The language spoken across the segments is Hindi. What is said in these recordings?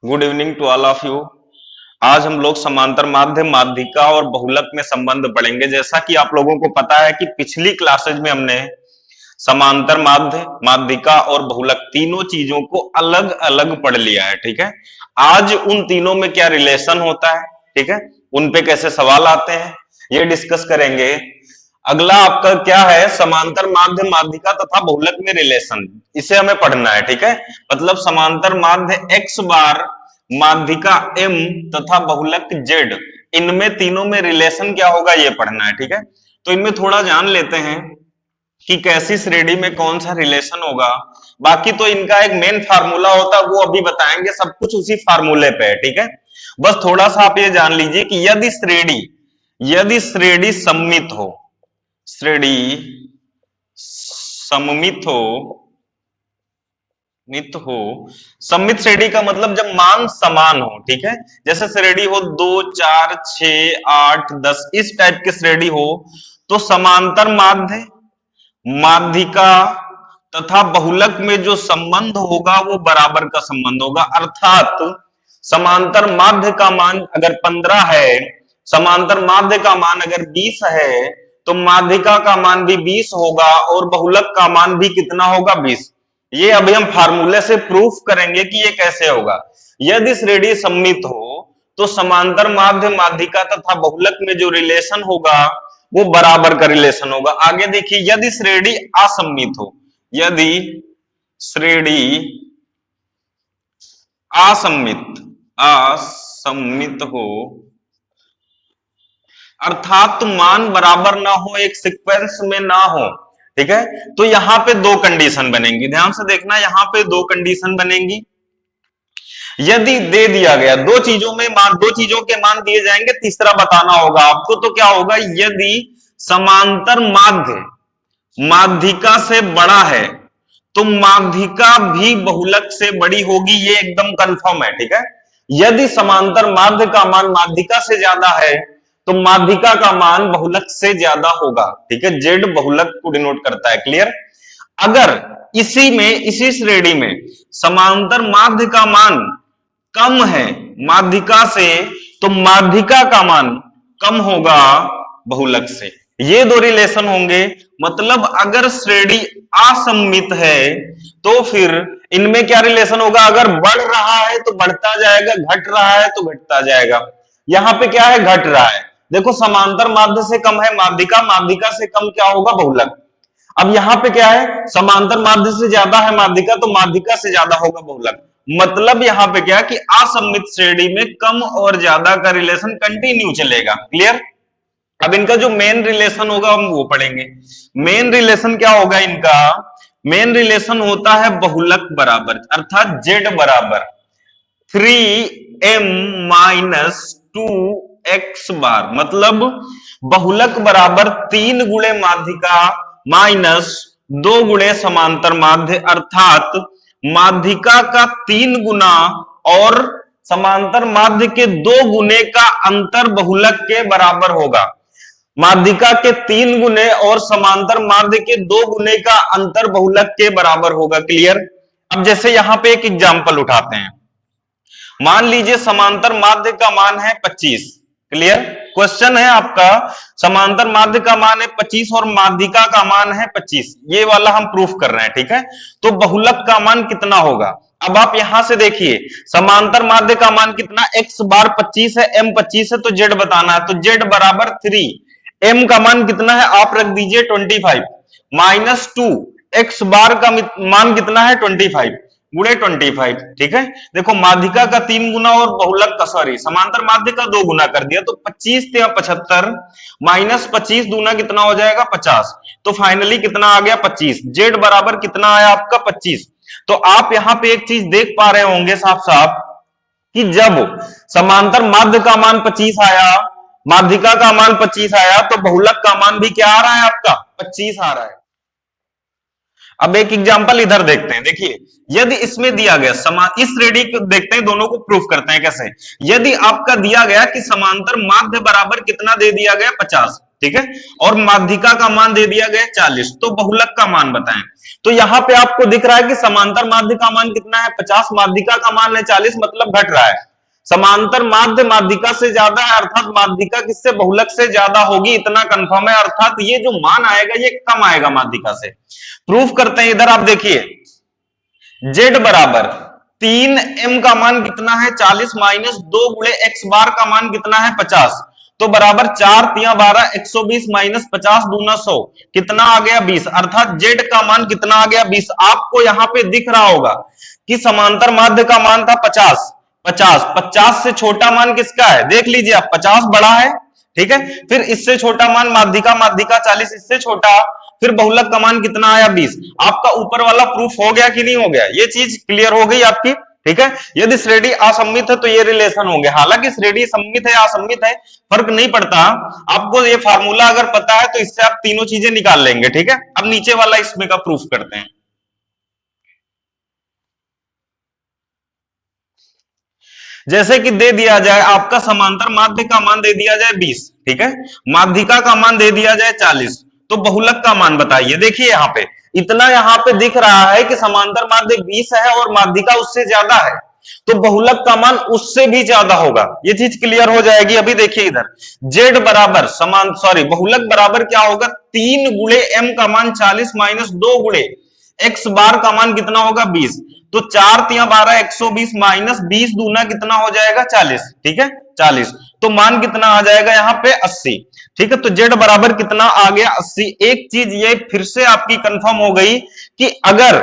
Good evening to all of you. आज हम लोग समांतर माध्य, माध्यिका और बहुलक में संबंध पढ़ेंगे। जैसा कि आप लोगों को पता है कि पिछली क्लासेज में हमने समांतर माध्य, माध्यिका और बहुलक तीनों चीजों को अलग अलग पढ़ लिया है। ठीक है, आज उन तीनों में क्या रिलेशन होता है, ठीक है, उन पे कैसे सवाल आते हैं, ये डिस्कस करेंगे। अगला आपका क्या है, समांतर माध्य, माध्यिका तथा बहुलक में रिलेशन, इसे हमें पढ़ना है। ठीक है, मतलब समांतर माध्य x बार, माध्यिका m तथा बहुलक z, इनमें तीनों में रिलेशन क्या होगा ये पढ़ना है। ठीक है, तो इनमें थोड़ा जान लेते हैं कि कैसी श्रेणी में कौन सा रिलेशन होगा। बाकी तो इनका एक मेन फार्मूला होता है, वो अभी बताएंगे, सब कुछ उसी फार्मूले पे है। ठीक है, बस थोड़ा सा आप ये जान लीजिए कि यदि श्रेणी सममित हो, श्रेणी सममित हो, सममित श्रेणी का मतलब जब मान समान हो। ठीक है, जैसे श्रेणी हो 2, 4, 6, 8, 10, इस टाइप की श्रेणी हो तो समांतर माध्य, माध्यिका तथा बहुलक में जो संबंध होगा वो बराबर का संबंध होगा। अर्थात समांतर माध्य का मान अगर 15 है, समांतर माध्य का मान अगर 20 है, तो माध्यिका का मान भी 20 होगा और बहुलक का मान भी कितना होगा, 20। ये अभी हम फार्मूले से प्रूफ करेंगे कि ये कैसे होगा। यदि श्रेणी सममित हो तो समांतर माध्य, माध्यिका तथा बहुलक में जो रिलेशन होगा वो बराबर का रिलेशन होगा। आगे देखिए, यदि श्रेणी असममित हो, यदि श्रेणी असममित हो, अर्थात मान बराबर ना हो, एक सीक्वेंस में ना हो। ठीक है, तो यहां पे दो कंडीशन बनेंगी, ध्यान से देखना, यहां पे दो कंडीशन बनेंगी। यदि दे दिया गया दो चीजों में मान, दो चीजों के मान दिए जाएंगे, तीसरा बताना होगा आपको, तो क्या होगा, यदि समांतर माध्य माध्यिका से बड़ा है तो माध्यिका भी बहुलक से बड़ी होगी, ये एकदम कंफर्म है। ठीक है, यदि समांतर माध्य का मान माध्यिका से ज्यादा है तो माध्यिका का मान बहुलक से ज्यादा होगा। ठीक है, जेड बहुलक को डिनोट करता है, क्लियर। अगर इसी श्रेणी में समांतर माध्य का मान कम है माध्यिका से, तो माध्यिका का मान कम होगा बहुलक से। ये दो रिलेशन होंगे। मतलब अगर श्रेणी असममित है तो फिर इनमें क्या रिलेशन होगा, अगर बढ़ रहा है तो बढ़ता जाएगा, घट रहा है तो घटता जाएगा। यहां पे क्या है, घट रहा है। देखो, समांतर माध्य से कम है माध्यिका, माध्यिका से कम क्या होगा, बहुलक। अब यहां पे क्या है, समांतर माध्य से ज्यादा है माध्यिका, तो माध्यिका से ज्यादा होगा बहुलक। मतलब यहां पे क्या कि असममित श्रेणी में कम और ज्यादा का रिलेशन कंटिन्यू चलेगा, क्लियर। अब इनका जो मेन रिलेशन होगा हम वो पढ़ेंगे। मेन रिलेशन क्या होगा इनका, मेन रिलेशन होता है बहुलक बराबर, अर्थात जेड बराबर 3m माइनस 2x बार। मतलब बहुलक बराबर 3 गुणे माध्यिका माइनस 2 गुणे समांतर माध्य, अर्थात माध्यिका का 3 गुना और समांतर माध्य के 2 गुने का अंतर बहुलक के बराबर होगा। माध्यिका के 3 गुने और समांतर माध्य के 2 गुने का अंतर बहुलक के बराबर होगा, क्लियर। अब जैसे यहां पे एक एग्जांपल उठाते हैं, मान लीजिए समांतर माध्य का मान है 25, क्लियर। क्वेश्चन है आपका, समांतर माध्य का मान है 25 और माध्यिका का मान है 25, ये वाला हम प्रूफ कर रहे हैं। ठीक है, तो बहुलक का मान कितना होगा। अब आप यहां से देखिए, समांतर माध्य का मान कितना, x बार 25 है, m 25 है, तो z बताना है, तो z बराबर 3, m का मान कितना है, आप रख दीजिए 25 माइनस 2, x बार का मान कितना है 25 गुणे 25। ठीक है, देखो माध्यिका का 3 गुना और बहुलक का, सॉरी, समांतर माध्य का 2 गुना कर दिया, तो 25 या 75 माइनस 25 दूना कितना हो जाएगा, 50। तो फाइनली कितना आ गया, 25। जेड बराबर कितना आया आपका, 25। तो आप यहां पे एक चीज देख पा रहे होंगे साफ साफ कि जब समांतर माध्य का मान 25 आया, माध्यिका का मान 25 आया, तो बहुलक का मान भी क्या आ रहा है आपका, 25 आ रहा है। अब एक एग्जांपल इधर देखते हैं, देखिए, यदि इसमें दिया गया इस श्रेणी को देखते हैं, दोनों को प्रूफ करते हैं कैसे। यदि आपका दिया गया कि समांतर माध्य बराबर कितना दे दिया गया, 50, ठीक है, और माध्यिका का मान दे दिया गया 40, तो बहुलक का मान बताएं। तो यहाँ पे आपको दिख रहा है कि समांतर माध्य का मान कितना है 50, माध्यिका का मान है 40, मतलब घट रहा है। समांतर माध्य माध्यिका से ज्यादा है, अर्थात माध्यिका किससे बहुलक से ज्यादा होगी, इतना कंफर्म है। अर्थात ये जो मान आएगा ये कम आएगा माध्यिका से। प्रूफ करते हैं, इधर आप देखिए z बराबर 3m का मान कितना है 40 माइनस 2 गुणे x बार का मान कितना है 50, तो बराबर 4 3 12 120 माइनस 50 दूना 100, कितना आ गया 20, अर्थात z का मान कितना आ गया 20। आपको यहां पे दिख रहा होगा कि समांतर माध्य का मान था 50, 50 से छोटा मान किसका है, देख लीजिए आप, 50 बड़ा है, ठीक है, फिर इससे छोटा मान माध्यिका, माध्यिका 40, इससे छोटा, फिर बहुलक का मान कितना आया 20। आपका ऊपर वाला प्रूफ हो गया कि नहीं हो गया, ये चीज क्लियर हो गई आपकी, ठीक है। यदि श्रेणी असममित है तो ये रिलेशन होंगे, हालांकि श्रेणी सममित है असममित है फर्क नहीं पड़ता, आपको ये फार्मूला अगर पता है तो इससे आप तीनों चीजें निकाल लेंगे, ठीक है। अब नीचे वाला इसमें का प्रूफ करते हैं। जैसे कि दे दिया जाए आपका समांतर माध्य का मान दे दिया जाए 20, ठीक है, माध्यिका का मान दे दिया जाए 40, तो बहुलक का मान बताइए। देखिए यहाँ पे इतना यहाँ पे दिख रहा है कि समांतर माध्य 20 है और माध्यिका उससे ज्यादा है, तो बहुलक का मान उससे भी ज्यादा होगा, ये चीज क्लियर हो जाएगी। अभी देखिए इधर z बराबर बहुलक बराबर क्या होगा, 3 गुणे m का मान 40 माइनस 2 गुणे x बार का मान कितना होगा 20, तो 4 3 12 120 माइनस 20 दूना कितना हो जाएगा 40, ठीक है 40, तो मान कितना आ जाएगा यहाँ पे 80, ठीक है। तो z बराबर कितना आ गया 80। एक चीज ये फिर से आपकी कंफर्म हो गई कि अगर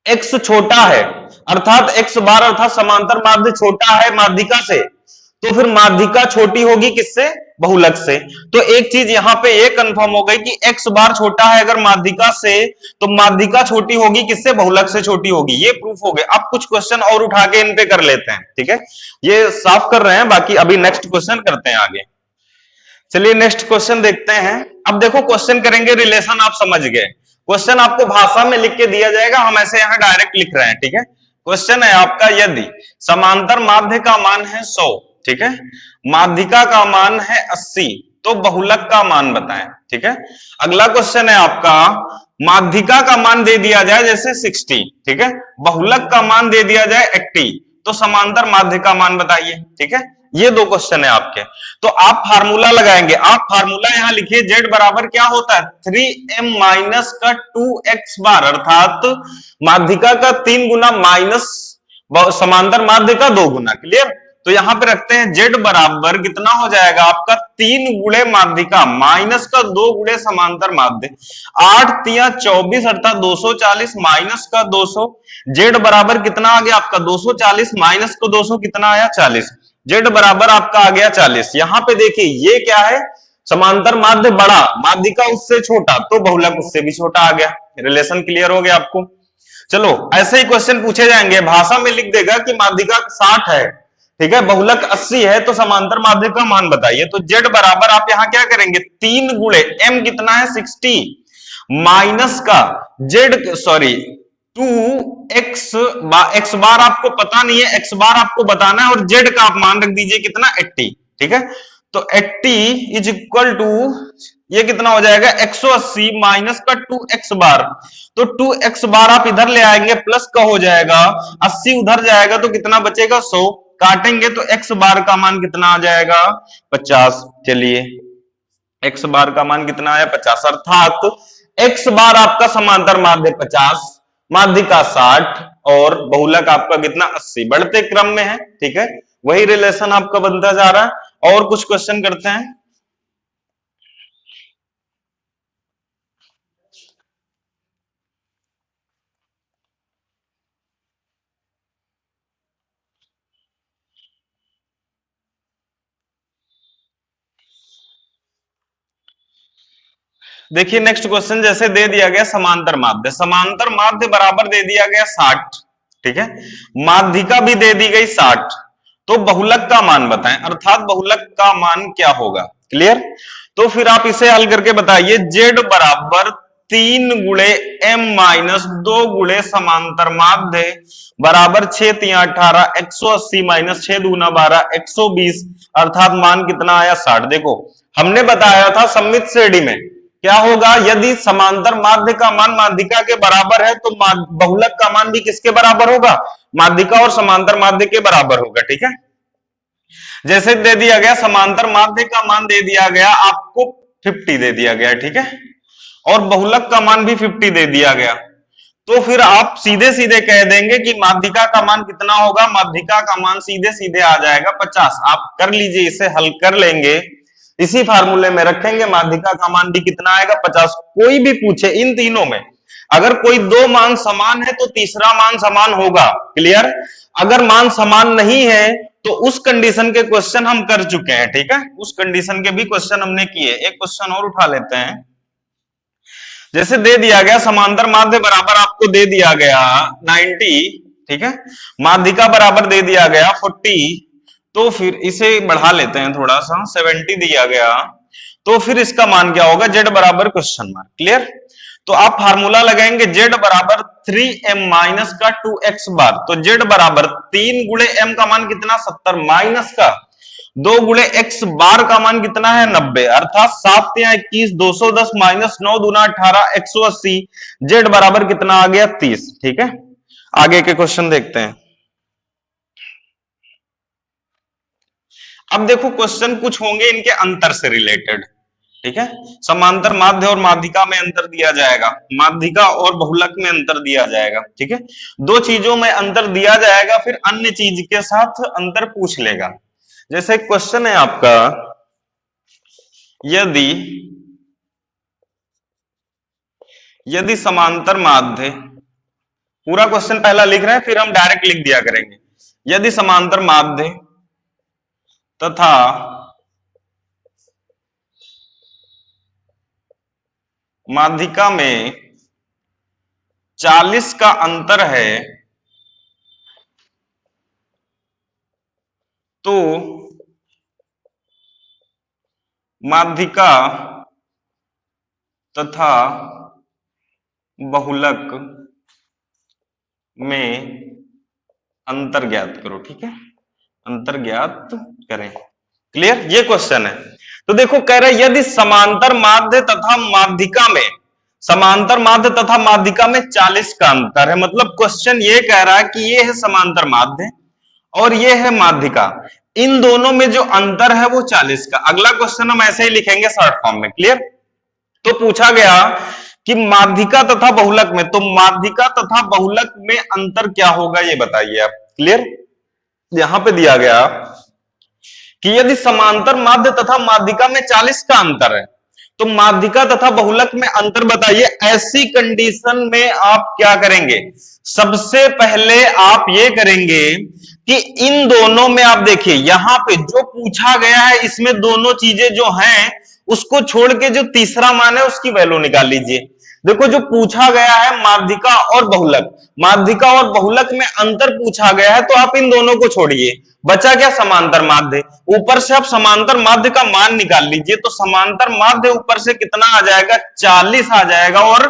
x छोटा है, अर्थात x बार अर्थात समांतर माध्य छोटा है माध्यिका से, तो फिर माध्यिका छोटी होगी किससे, बहुलक से। तो एक चीज यहां पे ये कंफर्म हो गई कि x बार छोटा है अगर माध्यिका से, तो माध्यिका छोटी होगी किससे, बहुलक से छोटी होगी, ये प्रूफ हो गया। अब कुछ क्वेश्चन और उठा के इन पे कर लेते हैं, ठीक है, ये साफ कर रहे हैं, बाकी अभी नेक्स्ट क्वेश्चन करते हैं आगे। चलिए नेक्स्ट क्वेश्चन देखते हैं। अब देखो क्वेश्चन करेंगे, रिलेशन आप समझ गए, क्वेश्चन आपको भाषा में लिख के दिया जाएगा, हम ऐसे यहां डायरेक्ट लिख रहे हैं, ठीक है। क्वेश्चन है आपका, यदि समांतर माध्य का मान है 100, ठीक है, माध्यिका का मान है 80, तो बहुलक का मान बताएं, ठीक है। अगला क्वेश्चन है आपका, माध्यिका का मान दे दिया जाए जैसे 60, ठीक है, बहुलक का मान दे दिया जाए 80, तो समांतर माध्य का मान बताइए, ठीक है। ये दो क्वेश्चन है आपके, तो आप फार्मूला लगाएंगे। आप फार्मूला यहां लिखिए, z बराबर क्या होता है 3m माइनस का 2x बार, अर्थात माध्यिका का 3 गुना माइनस समांतर माध्य का 2 गुना, क्लियर। तो यहां पे रखते हैं z बराबर कितना हो जाएगा आपका 3 गुणे माध्यिका माइनस का 2 गुणे समांतर माध्य, 8 3 24 अर्थात 240 माइनस का 200, z बराबर कितना आ गया आपका 240 माइनस को 200 कितना आया 40, z बराबर आपका आ गया 40। यहां पे देखिए ये क्या है, समांतर माध्य बड़ा, माध्यिका उससे छोटा, तो बहुलक उससे भी छोटा आ गया। रिलेशन क्लियर हो गया आपको। चलो ऐसे ही क्वेश्चन पूछे जाएंगे, भाषा में लिख देगा कि माध्यिका 60 है, ठीक है, बहुलक 80 है, तो समांतर माध्य का मान बताइए। तो z बराबर आप यहां क्या करेंगे 3 गुणे m कितना है 60 माइनस का x बार आपको पता नहीं है, x बार आपको बताना है, और z का आप मान रख दीजिए कितना 80, ठीक है। तो 80 इज इक्वल टू ये कितना हो जाएगा 180 माइनस का 2x बार, तो 2x बार आप इधर ले आएंगे प्लस का हो जाएगा, 80 उधर जाएगा तो कितना बचेगा 100, काटेंगे तो x बार का मान कितना आ जाएगा 50। चलिए x बार का मान कितना आया 50, अर्थात x बार आपका समांतर माध्य 50, माध्यिका 60 और बहुलक आपका कितना 80, बढ़ते क्रम में है, ठीक है, वही रिलेशन आपका बनता जा रहा है। और कुछ क्वेश्चन करते हैं। देखिए नेक्स्ट क्वेश्चन, जैसे दे दिया गया समांतर माध्य बराबर दे दिया गया 60, ठीक है, माध्यिका भी दे दी गई 60, तो बहुलक का मान बताएं, अर्थात बहुलक का मान क्या होगा, क्लियर। तो फिर आप इसे हल करके बताइए, z बराबर 3 गुणे m माइनस 2 गुणे समांतर माध्य बराबर 6 3 18 180 माइनस 6 दूना 12 120, अर्थात मान कितना आया 60। देखो हमने बताया था सममित श्रेणी में क्या होगा, यदि समांतर माध्य का मान माध्यिका के बराबर है तो बहुलक का मान भी किसके बराबर होगा, माध्यिका और समांतर माध्य के बराबर होगा। ठीक है, जैसे दे दिया गया समांतर माध्य का मान दे दिया गया आपको 50 दे दिया गया, ठीक है, और बहुलक का मान भी 50 दे दिया गया, तो फिर आप सीधे सीधे कह देंगे कि माध्यिका का मान कितना होगा, माध्यिका का मान सीधे सीधे आ जाएगा 50। आप कर लीजिए, इसे हल कर लेंगे, इसी फार्मूले में रखेंगे, माध्यिका का मान भी कितना आएगा 50। कोई भी पूछे इन तीनों में अगर कोई दो मान समान है तो तीसरा मान समान होगा, क्लियर। अगर मान समान नहीं है तो उस कंडीशन के क्वेश्चन हम कर चुके हैं, ठीक है, उस कंडीशन के भी क्वेश्चन हमने किए। एक क्वेश्चन और उठा लेते हैं, जैसे दे दिया गया समांतर माध्य बराबर आपको दे दिया गया 90, ठीक है, माध्यिका बराबर दे दिया गया 40, तो फिर इसे बढ़ा लेते हैं थोड़ा सा, 70 दिया गया, तो फिर इसका मान क्या होगा, z बराबर क्वेश्चन मार्क, क्लियर। तो आप फार्मूला लगाएंगे z बराबर 3m माइनस का 2x बार, तो z बराबर 3 गुणे m का मान कितना 70 माइनस का 2 गुणे x बार का मान कितना है 90, अर्थात 7 या 21 210 माइनस 9 दूना 18 180, z बराबर कितना आ गया 30। ठीक है, आगे के क्वेश्चन देखते हैं। अब देखो क्वेश्चन कुछ होंगे इनके अंतर से रिलेटेड, ठीक है, समांतर माध्य और माध्यिका में अंतर दिया जाएगा, माध्यिका और बहुलक में अंतर दिया जाएगा, ठीक है, दो चीजों में अंतर दिया जाएगा, फिर अन्य चीज के साथ अंतर पूछ लेगा। जैसे क्वेश्चन है आपका, यदि समांतर माध्य, पूरा क्वेश्चन पहला लिख रहे हैं फिर हम डायरेक्ट लिख दिया करेंगे, यदि समांतर माध्य तथा माध्यिका में 40 का अंतर है तो माध्यिका तथा बहुलक में अंतर ज्ञात करो, ठीक है, अंतर ज्ञात करें, क्लियर, ये क्वेश्चन है। तो देखो कह रहा है यदि समांतर माध्य तथा माध्यिका में, समांतर माध्य तथा माध्यिका में 40 का अंतर है, मतलब क्वेश्चन ये कह रहा है कि ये है समांतर माध्य और ये है माध्यिका, इन दोनों में जो अंतर है वो 40 का। अगला क्वेश्चन हम ऐसे ही लिखेंगे शॉर्ट फॉर्म में, क्लियर। तो पूछा गया कि माध्यिका तथा बहुलक में, तो माध्यिका तथा बहुलक में अंतर क्या होगा ये बताइए आप, क्लियर। यहां पे दिया गया कि यदि समांतर माध्य तथा माध्यिका में 40 का अंतर है तो माध्यिका तथा बहुलक में अंतर बताइए। ऐसी कंडीशन में आप क्या करेंगे, सबसे पहले आप ये करेंगे कि इन दोनों में आप देखिए यहां पे जो पूछा गया है इसमें दोनों चीजें जो हैं उसको छोड़ के जो तीसरा मान है उसकी वैल्यू निकाल लीजिए। देखो जो पूछा गया है माध्यिका और बहुलक, माध्यिका और बहुलक में अंतर पूछा गया है, तो आप इन दोनों को छोड़िए, बचा क्या समांतर माध्य, ऊपर से आप समांतर माध्य का मान निकाल लीजिए, तो समांतर माध्य ऊपर से कितना आ जाएगा 40 आ जाएगा और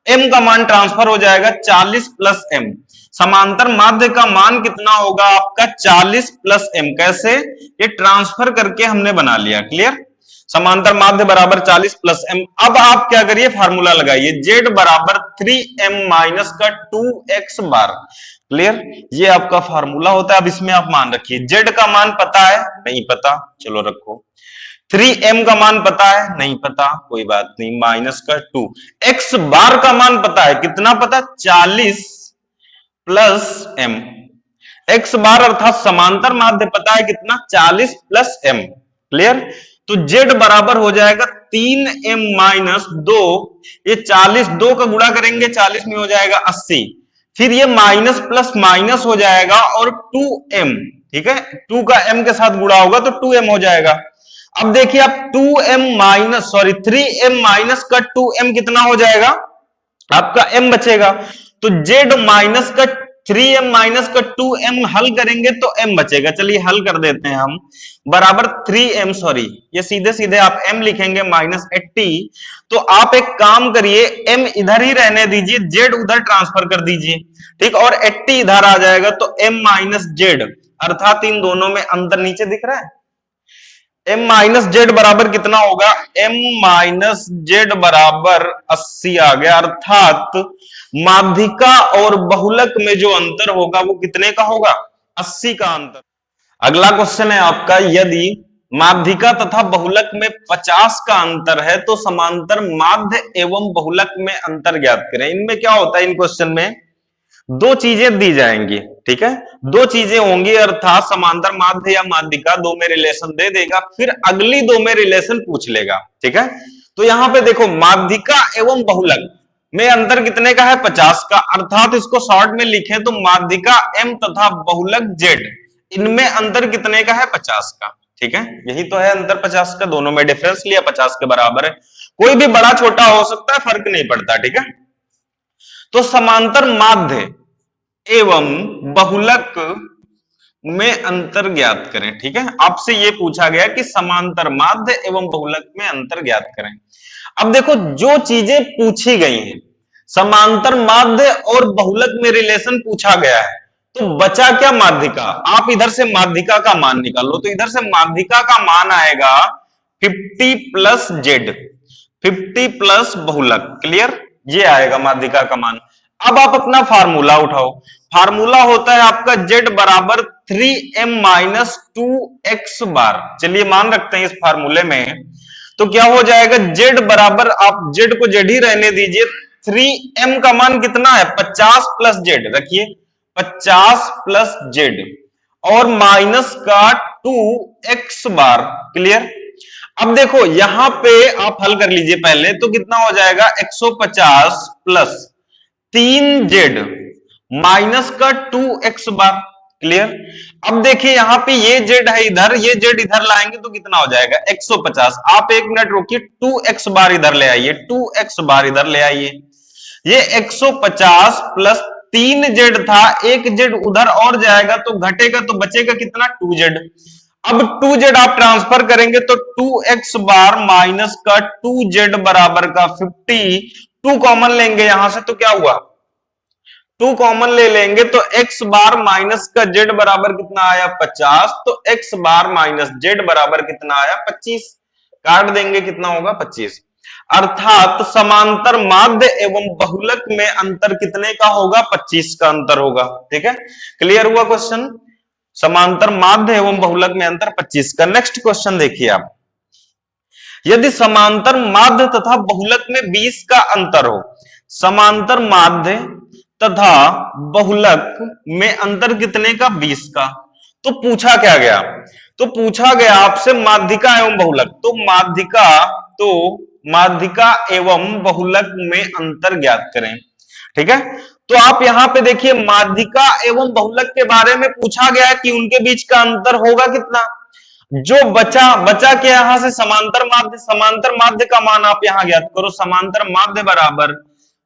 m का मान ट्रांसफर हो जाएगा 40 प्लस m। समांतर माध्य का मान कितना होगा आपका 40 प्लस m, कैसे, ये ट्रांसफर करके हमने बना लिया, क्लियर। समांतर माध्य बराबर 40 प्लस m। अब आप क्या करिए फार्मूला लगाइए, z बराबर 3m माइनस का 2x बार, क्लियर, ये आपका फार्मूला होता है। अब इसमें आप मान रखिए, z का मान पता है, नहीं पता, चलो रखो, 3m का मान पता है, नहीं पता, कोई बात नहीं, माइनस का 2, x बार का मान पता है, कितना पता, 40 प्लस m, x बार अर्थात समांतर माध्य पता है कितना 40 प्लस m, क्लियर। तो z बराबर हो जाएगा 3m माइनस 2, ये 40 2 का गुणा करेंगे 40 में हो जाएगा 80, फिर ये माइनस प्लस माइनस हो जाएगा और 2m, ठीक है, 2 का m के साथ गुणा होगा तो 2m हो जाएगा। अब देखिए आप 3m माइनस का 2m कितना हो जाएगा, आपका m बचेगा, तो z माइनस का 3m माइनस का 2m हल करेंगे तो m बचेगा, चलिए हल कर देते हैं हम, बराबर 3m, सॉरी ये सीधे सीधे आप m लिखेंगे माइनस 80, तो आप एक काम करिए m इधर ही रहने दीजिए, z उधर ट्रांसफर कर दीजिए, ठीक, और 80 इधर आ जाएगा तो m माइनस z, अर्थात इन दोनों में अंतर नीचे दिख रहा है, m माइनस जेड बराबर कितना होगा, m माइनस जेड बराबर 80 आ गया, अर्थात माध्यिका और बहुलक में जो अंतर होगा वो कितने का होगा, 80 का अंतर। अगला क्वेश्चन है आपका, यदि माध्यिका तथा बहुलक में 50 का अंतर है तो समांतर माध्य एवं बहुलक में अंतर ज्ञात करें। इनमें क्या होता है, इन क्वेश्चन में दो चीजें दी जाएंगी, ठीक है, दो चीजें होंगी, अर्थात समांतर माध्य या माध्यिका दो में रिलेशन दे देगा, फिर अगली दो में रिलेशन पूछ लेगा, ठीक है। तो यहां पे देखो माध्यिका एवं बहुलक में अंतर कितने का है, 50 का, अर्थात इसको शॉर्ट में लिखें तो माध्यिका m तथा बहुलक z, इनमें अंतर कितने का है, 50 का, ठीक है। यही तो है अंतर 50 का, दोनों में डिफरेंस लिया 50 के बराबर है, कोई भी बड़ा छोटा हो सकता है, फर्क नहीं पड़ता, ठीक है। तो समांतर माध्य एवं बहुलक में अंतर ज्ञात करें, ठीक है। आपसे यह पूछा गया कि समांतर माध्य एवं बहुलक में अंतर ज्ञात करें। अब देखो जो चीजें पूछी गई हैं, समांतर माध्य और बहुलक में रिलेशन पूछा गया है, तो बचा क्या, माध्यिका। आप इधर से माध्यिका का मान निकालो, तो इधर से माध्यिका का मान आएगा 50 प्लस जेड, 50 प्लस बहुलक, क्लियर, ये आएगा माध्यिका का मान। अब आप अपना फार्मूला उठाओ, फार्मूला होता है आपका z बराबर 3m माइनस 2x बार। चलिए मान रखते हैं इस फार्मूले में, तो क्या हो जाएगा, z बराबर, आप z को z ही रहने दीजिए, 3m का मान कितना है, 50 प्लस जेड, रखिए 50 प्लस जेड और माइनस का 2x बार, क्लियर। अब देखो यहां पे आप हल कर लीजिए पहले, तो कितना हो जाएगा, 150 प्लस 3z माइनस का 2x बार, क्लियर। अब देखिए यहां पे ये z है इधर, ये z इधर लाएंगे तो कितना हो जाएगा, 150। आप एक मिनट रोकिए, 2x बार इधर ले आइए, 2x बार इधर ले आइए, ये 150 प्लस 3z था, एक z उधर और जाएगा तो घटेगा, तो बचेगा कितना, 2z। अब 2z आप ट्रांसफर करेंगे तो 2x बार माइनस का 2z बराबर का 50, 2 कॉमन लेंगे यहां से तो क्या हुआ, 2 कॉमन ले लेंगे तो x बार माइनस का z बराबर कितना आया, 50, तो x बार माइनस z बराबर कितना आया, 25, काट देंगे कितना होगा, 25। अर्थात समांतर माध्य एवं बहुलक में अंतर कितने का होगा, 25 का अंतर होगा, ठीक है। क्लियर हुआ क्वेश्चन, समांतर माध्य एवं बहुलक में अंतर 25 का। नेक्स्ट क्वेश्चन देखिए आप, यदि समांतर माध्य तथा बहुलक में 20 का अंतर हो, समांतर माध्य तथा बहुलक में अंतर कितने का, 20 का। तो पूछा क्या गया, तो पूछा गया आपसे माध्यिका एवं बहुलक, तो माध्यिका एवं बहुलक में अंतर ज्ञात करें, ठीक है। तो आप यहां पे देखिए माध्यिका एवं बहुलक के बारे में पूछा गया कि उनके बीच का अंतर होगा कितना, जो बचा के यहां से समांतर माध्य का मान आप यहां ज्ञात करो, समांतर माध्य बराबर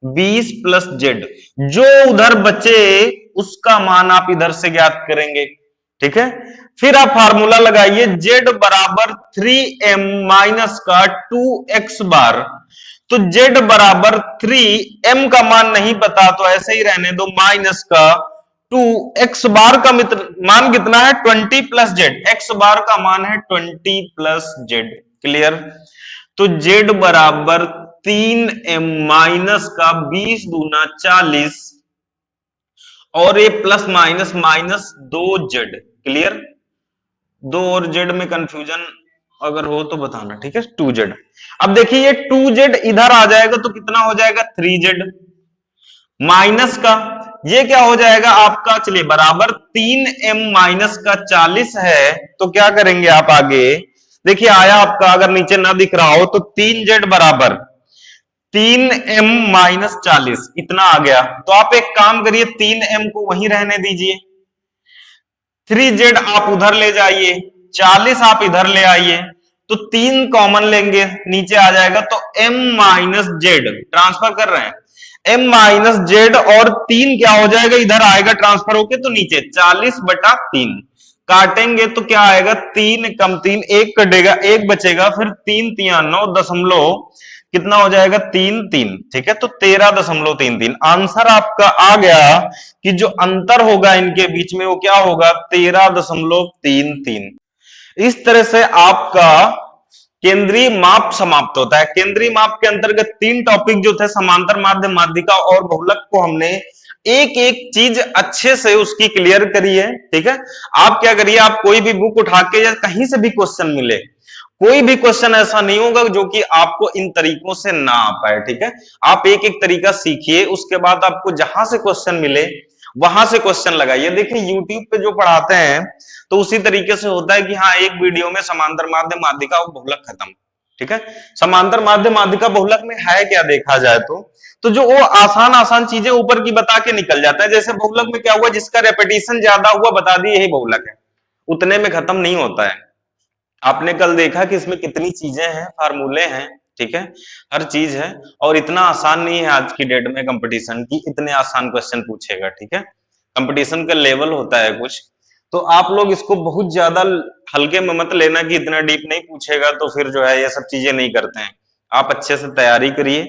20 प्लस जेड, जो उधर बचे उसका मान आप इधर से ज्ञात करेंगे, ठीक है। फिर आप फार्मूला लगाइए, z बराबर 3m माइनस का 2x बार, तो z बराबर 3m का मान नहीं पता तो ऐसे ही रहने दो, माइनस का 2x बार का मान कितना है, 20 प्लस जेड, x बार का मान है 20 प्लस जेड, क्लियर। तो z बराबर 3m माइनस का 20 दूना 40 और ये plus minus minus 2z, clear. 2 और z में कंफ्यूजन अगर हो तो बताना, ठीक है, 2z। अब देखिए ये 2z इधर आ जाएगा तो कितना हो जाएगा, 3z माइनस का ये क्या हो जाएगा आपका, चलिए बराबर 3m माइनस का 40 है, तो क्या करेंगे आप आगे, देखिए आया आपका, अगर नीचे ना दिख रहा हो तो 3z बराबर 3m माइनस 40 इतना आ गया। तो आप एक काम करिए, 3m को वहीं रहने दीजिए, 3z आप उधर ले जाइए, 40 आप इधर ले आइए, तो 3 कॉमन लेंगे, नीचे आ जाएगा, तो m माइनस जेड ट्रांसफर कर रहे हैं, m माइनस जेड और 3 क्या हो जाएगा, इधर आएगा ट्रांसफर होके, तो नीचे 40 बटा 3 काटेंगे तो क्या आएगा, 3 कम 3 1 कटेगा, 1 बचेगा, फिर 3 तिया 9 दशमलव कितना हो जाएगा, 3 3, ठीक है। तो 13.33 आंसर आपका आ गया कि जो अंतर होगा इनके बीच में वो क्या होगा, 13.33। इस तरह से आपका केंद्रीय माप समाप्त होता है। केंद्रीय माप के अंतर्गत 3 टॉपिक जो थे, समांतर माध्य, माध्यिका और बहुलक को हमने एक एक चीज अच्छे से उसकी क्लियर करी है। ठीक है, आप क्या करिए, आप कोई भी बुक उठा के या कहीं से भी क्वेश्चन मिले, कोई भी क्वेश्चन ऐसा नहीं होगा जो कि आपको इन तरीकों से ना आ पाए। ठीक है, आप एक एक तरीका सीखिए, उसके बाद आपको जहां से क्वेश्चन मिले वहां से क्वेश्चन लगाइए। देखिए यूट्यूब पे जो पढ़ाते हैं तो उसी तरीके से होता है कि हाँ, एक वीडियो में समांतर माध्य, माध्यिका और बहुलक खत्म। ठीक है, समांतर माध्य, माध्यिका, बहुलक में है क्या देखा जाए तो जो वो आसान आसान चीजें ऊपर की बता के निकल जाता है। जैसे बहुलक में क्या हुआ, जिसका रेपिटेशन ज्यादा हुआ बता दिए यही बहुलक है, उतने में खत्म नहीं होता है। आपने कल देखा कि इसमें कितनी चीजें हैं, फार्मूले हैं। ठीक है, हर चीज है, और इतना आसान नहीं है आज की डेट में कंपटीशन की इतने आसान क्वेश्चन पूछेगा। ठीक है, कंपटीशन का लेवल होता है कुछ, तो आप लोग इसको बहुत ज्यादा हल्के में मत लेना कि इतना डीप नहीं पूछेगा तो फिर जो है ये सब चीजें नहीं करते हैं। आप अच्छे से तैयारी करिए।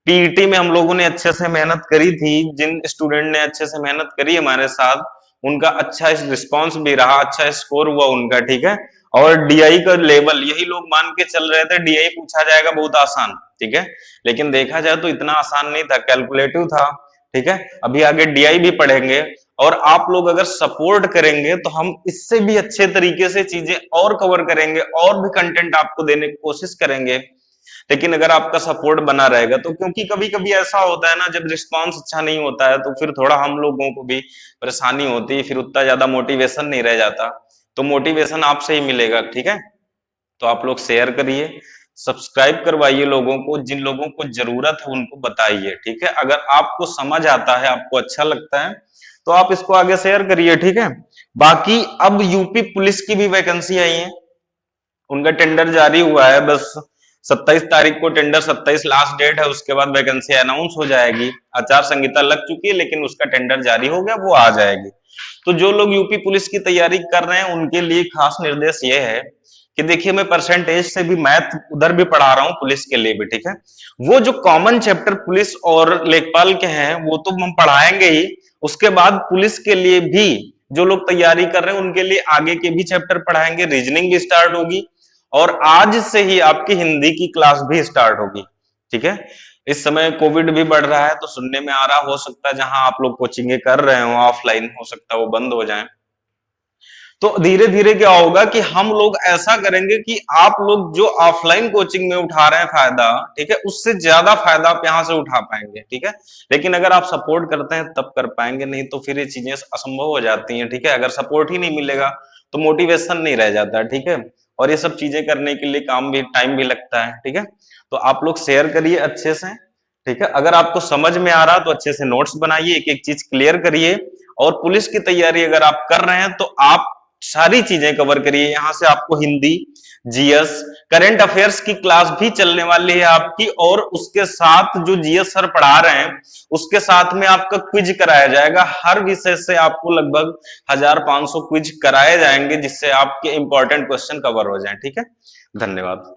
पीईटी में हम लोगों ने अच्छे से मेहनत करी थी, जिन स्टूडेंट ने अच्छे से मेहनत करी हमारे साथ उनका अच्छा रिस्पॉन्स भी रहा, अच्छा स्कोर हुआ उनका। ठीक है, और डीआई का लेवल यही लोग मान के चल रहे थे, डीआई पूछा जाएगा बहुत आसान। ठीक है, लेकिन देखा जाए तो इतना आसान नहीं था, कैलकुलेटिव था। ठीक है, अभी आगे डीआई भी पढ़ेंगे, और आप लोग अगर सपोर्ट करेंगे तो हम इससे भी अच्छे तरीके से चीजें और कवर करेंगे, और भी कंटेंट आपको देने की कोशिश करेंगे। लेकिन अगर आपका सपोर्ट बना रहेगा तो, क्योंकि कभी कभी ऐसा होता है ना, जब रिस्पांस अच्छा नहीं होता है तो फिर थोड़ा हम लोगों को भी परेशानी होती है, फिर उतना ज्यादा मोटिवेशन नहीं रह जाता। तो मोटिवेशन आपसे ही मिलेगा। ठीक है, तो आप लोग शेयर करिए, सब्सक्राइब करवाइए लोगों को, जिन लोगों को जरूरत है उनको बताइए। ठीक है, अगर आपको समझ आता है, आपको अच्छा लगता है तो आप इसको आगे शेयर करिए। ठीक है, बाकी अब यूपी पुलिस की भी वैकेंसी आई है, उनका टेंडर जारी हुआ है, बस 27 तारीख को टेंडर, 27 लास्ट डेट है, उसके बाद वैकेंसी अनाउंस हो जाएगी। आचार संहिता लग चुकी है लेकिन उसका टेंडर जारी हो गया, वो आ जाएगी। तो जो लोग यूपी पुलिस की तैयारी कर रहे हैं उनके लिए खास निर्देश ये है कि देखिए, मैं परसेंटेज से भी मैथ उधर भी पढ़ा रहा हूँ पुलिस के लिए भी। ठीक है, वो जो कॉमन चैप्टर पुलिस और लेखपाल के हैं वो तो हम पढ़ाएंगे ही, उसके बाद पुलिस के लिए भी जो लोग तैयारी कर रहे हैं उनके लिए आगे के भी चैप्टर पढ़ाएंगे, रीजनिंग भी स्टार्ट होगी, और आज से ही आपकी हिंदी की क्लास भी स्टार्ट होगी। ठीक है, इस समय कोविड भी बढ़ रहा है तो सुनने में आ रहा, हो सकता है जहां आप लोग कोचिंग कर रहे हो ऑफलाइन, हो सकता है वो बंद हो जाए। तो धीरे धीरे क्या होगा कि हम लोग ऐसा करेंगे कि आप लोग जो ऑफलाइन कोचिंग में उठा रहे हैं फायदा, ठीक है, उससे ज्यादा फायदा आप यहां से उठा पाएंगे। ठीक है, लेकिन अगर आप सपोर्ट करते हैं तब कर पाएंगे, नहीं तो फिर ये चीजें असंभव हो जाती हैं। ठीक है, अगर सपोर्ट ही नहीं मिलेगा तो मोटिवेशन नहीं रह जाता। ठीक है, और ये सब चीजें करने के लिए काम भी, टाइम भी लगता है। ठीक है, तो आप लोग शेयर करिए अच्छे से। ठीक है, अगर आपको समझ में आ रहा तो अच्छे से नोट्स बनाइए, एक एक चीज क्लियर करिए, और पुलिस की तैयारी अगर आप कर रहे हैं तो आप सारी चीजें कवर करिए। यहां से आपको हिंदी, जीएस, करंट अफेयर्स की क्लास भी चलने वाली है आपकी, और उसके साथ जो जीएस सर पढ़ा रहे हैं उसके साथ में आपका क्विज कराया जाएगा। हर विषय से आपको लगभग 1500 क्विज कराए जाएंगे, जिससे आपके इंपॉर्टेंट क्वेश्चन कवर हो जाएं। ठीक है, धन्यवाद।